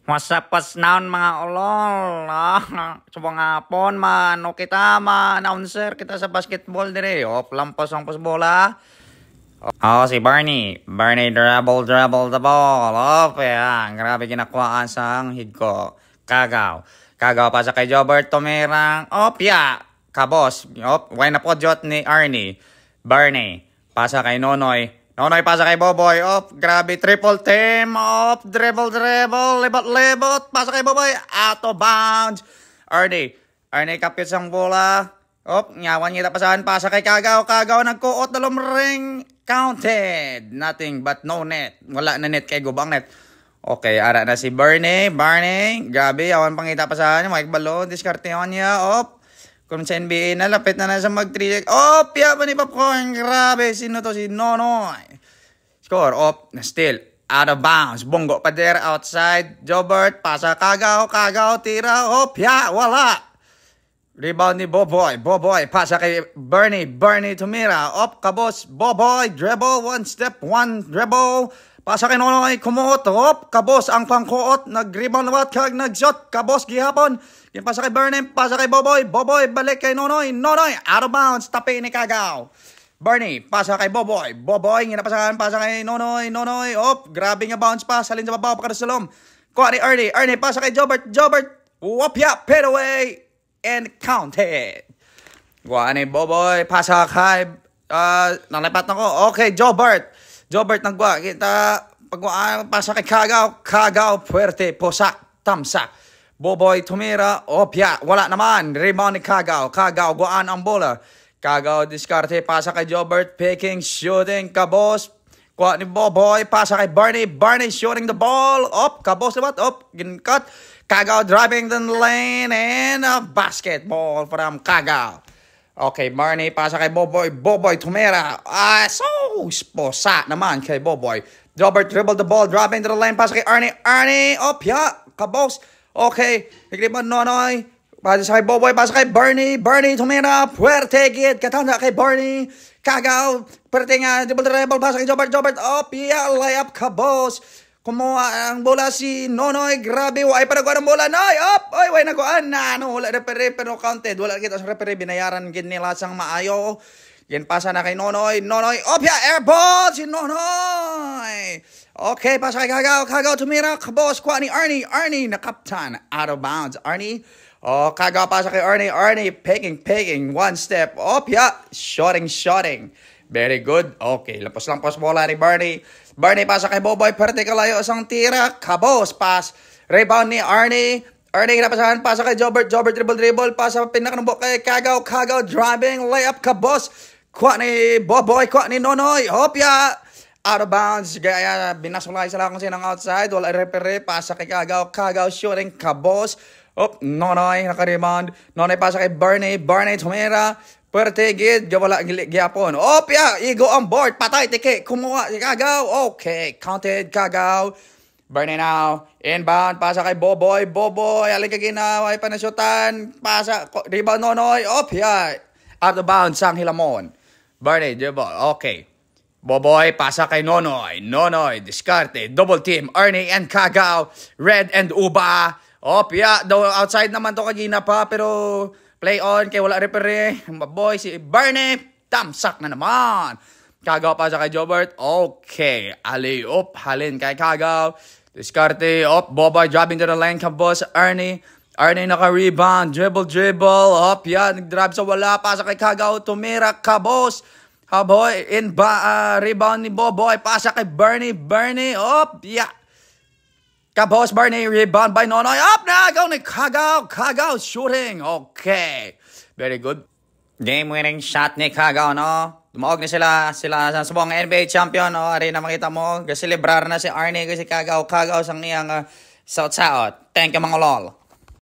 Masapas naon mga ulol. Subong hapon, mano kita, ma-announcer kita sa basketball dire. Lampos ang bola. Si Barney. Barney dribble the ball. Yan. Grabe ginakuhaan sang higko. Kagaw pa sa kay Jobert Tomerang. Kabos. Why na po jot ni Arnie. Barney. Pasa kay Nonoy. Nonoy pasa kay Boboy. Grabe. Triple team. Dribble. Lebot. Pasa kay Boboy. Out of bounds. Arnie kapit sang bola. Nyawan kita pasahan. Pasa kay Kagaw. Nagkuot na lumring. Counted. Nothing but no net. Wala na net kay Gubang net. Okay, ara na si Barney. Grabe. Awan pangita pasahan. Mike Balon. Diskartehan niya. Kung sa NBA na, lapit na sa mag-3. Piya ba ni Popcorn? Grabe, sino to? Si Nonoy. Score, still, out of bounds. Bongo pa there, outside. Jobert, pasa Kagaw, tira. Piya, wala. Rebound ni Boboy. Pasa kay Barney tumira. Kabos, Boboy, dribble, one dribble. Pasa kay Nonoy, kumuot. Kabos ang pangkuot. Nag-rebound na kag nag-shot. Kabos, gihapon. Yan pasa kay Barney, pasa kay Boboy. Balik kay Nonoy, out of bounds. Tapi ni Kagaw. Barney, pasa kay Boboy. Nginapasahan, pasa kay Nonoy. Grabe nga bounce pa. Salin sa babaw, pagkadasalom. Kuha ni Ernie, pasa kay Jobert. Put away. And counted. Kuha ni Boboy, pasa kay, nalipat na ko. Okay, Jobert nagwa. Kita, pasa kay Kagaw, puwerte, posak, tamsak. Boboy tumira, wala naman. Rebound ni Kagaw, guaan ang bola. Kagaw diskarte, pasa kay Jobert, picking, shooting, kabos. Kuha ni Boboy, pasa kay Barney shooting the ball. Kabos naman, gincut. Kagaw driving the lane and a basketball from Kagaw. Okay, Barney, pasa kay Boboy tumira. Posa naman kay Boboy. Jobert dribble the ball, driving to the lane, pasa kay Arnie, kabos. Okay, nagriban Nonoy. Pasa kay Boboy, pasa kay Barney tumira. Puwerte gid, katanda kay Barney. Kagaw, puwerte nga, dribble, pasa kay Jobert. Layup, kabos. Kumuha ang bola si Nonoy. Grabe, way pa nagkuhan ang bola. Way nagkuhan na. Wala referee, pero counted. Wala kita sa referee, binayaran gid nila sang maayo. Yan pasa na kay Nonoy. Airball si Nonoy. Okay, pasa kay Kagaw tumira. Kabos, kuha ni Arnie na kaptan. Out of bounds. Arnie. Kagaw pasa kay Arnie pegging. One step. Shooting. Very good. Okay, lampos bola ni Barney. Pasa kay Boboy. Perte kalayo isang tira. Kabos, pass. Rebound ni Arnie kinapasahan. Pasa kay Jobert. Dribble. Pasa pinakanubok kay Kagaw. Driving. Layup. Kabos. Kuha ni Boboy. Kuha ni Nonoy. Out of bounds. Gaya, binasulay sila kung sinang outside. Wala referee. Pasa kay Kagaw. Shooting. Kabos. Nonoy. Naka-rebound. Nonoy pasa kay Barney tumira. Puwerte gid. Wala gyapon. Igo on board. Patay. Tike. Kumuha si Kagaw. Okay. Counted. Kagaw. Barney now. Inbound. Pasa kay Boboy. Alin ka ginaway pa na syutan. Pasa. Rebound Nonoy. Out of bounds. Sang Hilamon. Barney. Dribble. Okay. Boboy, pasa kay Nonoy. Diskarte, double team, Arnie and Kagaw, Red and Uba. Outside naman to kagina pa, pero play on, kay wala referee. Boy, si Barney, tamsak na naman. Kagaw pasa kay Jobert. Okay, alley-oop, halin kay Kagaw. Diskarte, Boboy driving to the lane, kabos, Arnie naka-rebound, dribble. Nag-drive sa wala, pasa kay Kagaw, tumira, kabos. Boy, rebound ni Boboy. Pasa kay Barney. Kabos, Barney. Rebound by Nonoy. Nagaw ni Kagaw shooting. Okay. Very good. Game-winning shot ni Kagaw, no? Dumawag na sila sa subong NBA champion, no? Ari na makita mo. Gasilibrar na si Arnie kasi Kagaw sang iyang South. Thank you, mga lol.